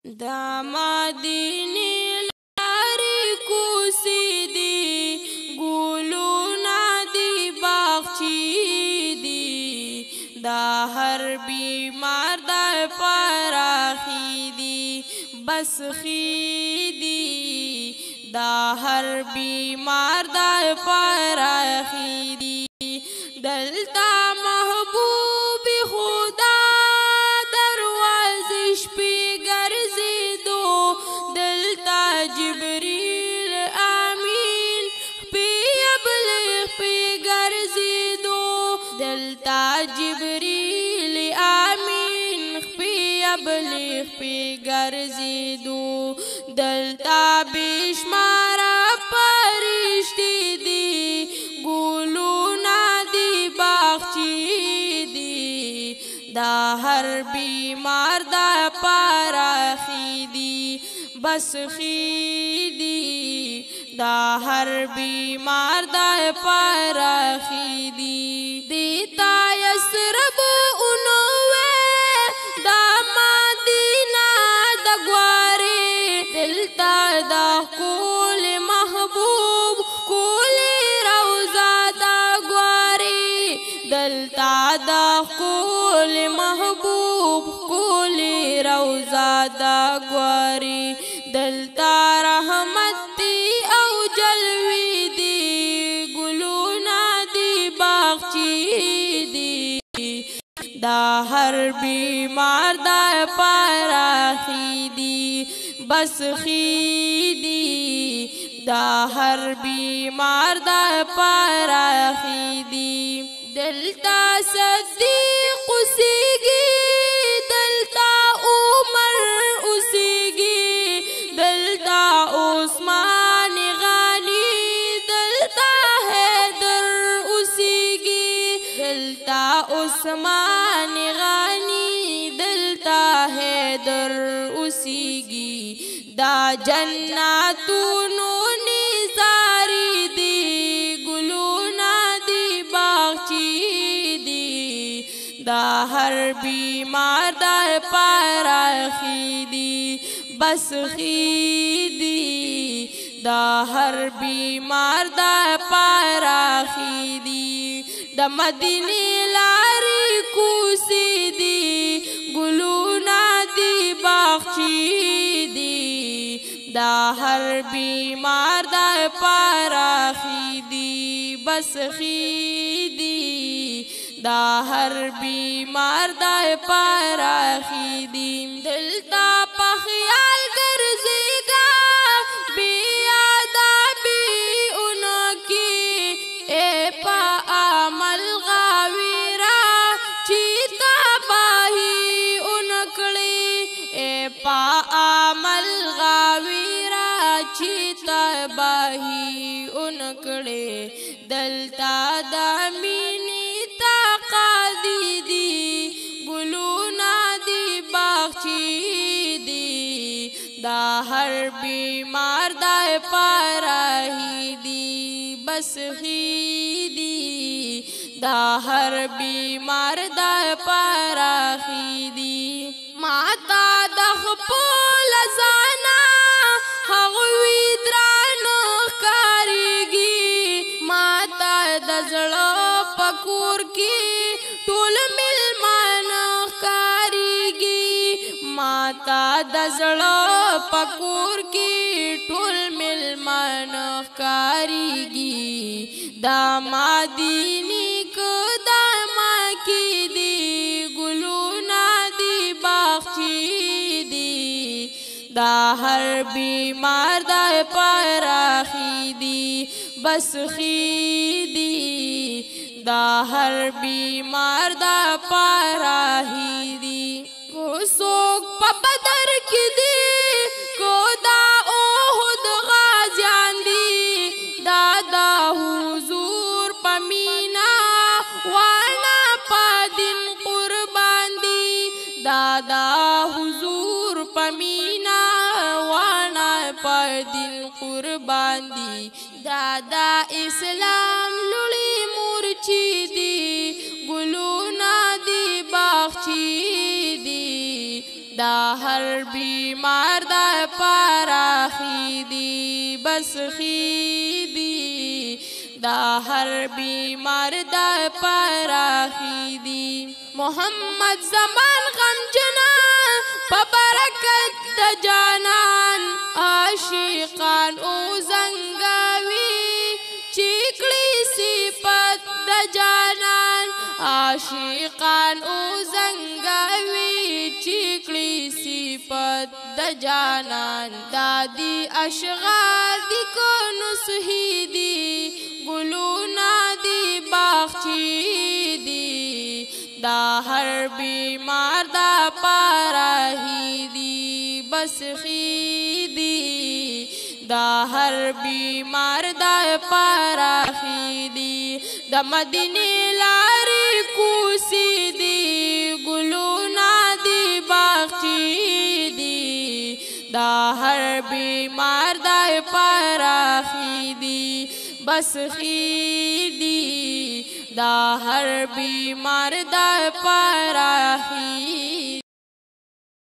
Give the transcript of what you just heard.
دا مدینې لارې کوڅې دي ګلونه دي باغچې دي دا هر بیمار د پراخي دي بس خیدی دا هر بیمار د پراخي دي دلتا محبوب خدا دروازې شپې ګرځېدو دلتا جبریل امین خپې ابلیغ پې ګرځېدو دلتا جبریل امین خپې ابلیغ پې ګرځېدو دلتا بشماره فرشتې دي ګلونه دي باغچې دي دا هر بیمار د پراخي دي بس خیدی دا هر بیمار د پراخي دي دیتا یسرب اونوے دا مدینہ د ګوارې دلتا دا کول محبوب کول روزا دا ګوارې دلتا دا کول محبوب کول روزا دا ګوارې دلتا رحمت دی او جلوی دی ګلونه دی باغچې دی دا هر بیمار د پراخي دي بس خیدی دا هر بیمار د پراخي دي دلتا صدیق اوسیږي دلتا عمر اوسیږي دلتا عثمان غنی دلتا حیدر اوسیږي دلتا عثمان غنی دلتا حیدر اوسیږي دا جناتونو نثاري دي ګلونه دي باغچې دي دا هر بیمار د پراخي دي بس خیدی دا هر بیمار د پراخي دي د مدینې لارې کوڅې دي ګلونه دي باغچې دي دا هر بیمار د پراخي دي بس خیدی دا هر بیمار د پراخي دي دلتا په خیال ګرځېږه بې ادبي اونکي اے په عمل غاویرا چې تباهي اونکړي اے په عمل غاویرا چې تباهي اونکړي دلتا د مینې تقاضي دي ګلونه دي باغچې دي دا هر بیمار د پراخي دي بس خیدی دا هر بیمار د پراخي دي ماتا د خپل ځانه هغوی درانه ښکارېږي ماته د زړه په کور کې ټول مېلمانه ښکارېږي ماته د زړه په کور کې ټول مېلمانه ښکارېږي دا مدینې که دا مکې دي ګلونه دي باغچې دي دا هر بیمار د پراخي دي بس خیدی دا هر بیمار د پراخي دي کو څوک په بدر کې دي کو دا احد غازیان دي دا د حضور په مینا وانا په دین قربان دي دا د حضور په مینا وانا په دین قربان دي دا د اسلام لوړې مورچې دي ګلونه دي باغچې دي دا هر بیمار دا پراخی دی بس خیدی دا هر بیمار دا پراخی دی محمد زمان غمجنا پا برکت دا جانان عاشقان او زنگاوی چیکلی صفت دا جانان عاشقان او زنگاوی چیکلی صفت دا جانان دادی اشغال دی کو نصحی دی گلونا دی باغچی دی دا هر بیمار دا پراہی دی بس خیدی دا هر بیمار دا پراہی دی دا مدینی لاری کوسی دی گلونا دی باغچی دی دا هر بیمار دا پراہی دی بس خیدی دا هر بیمار دا پراہی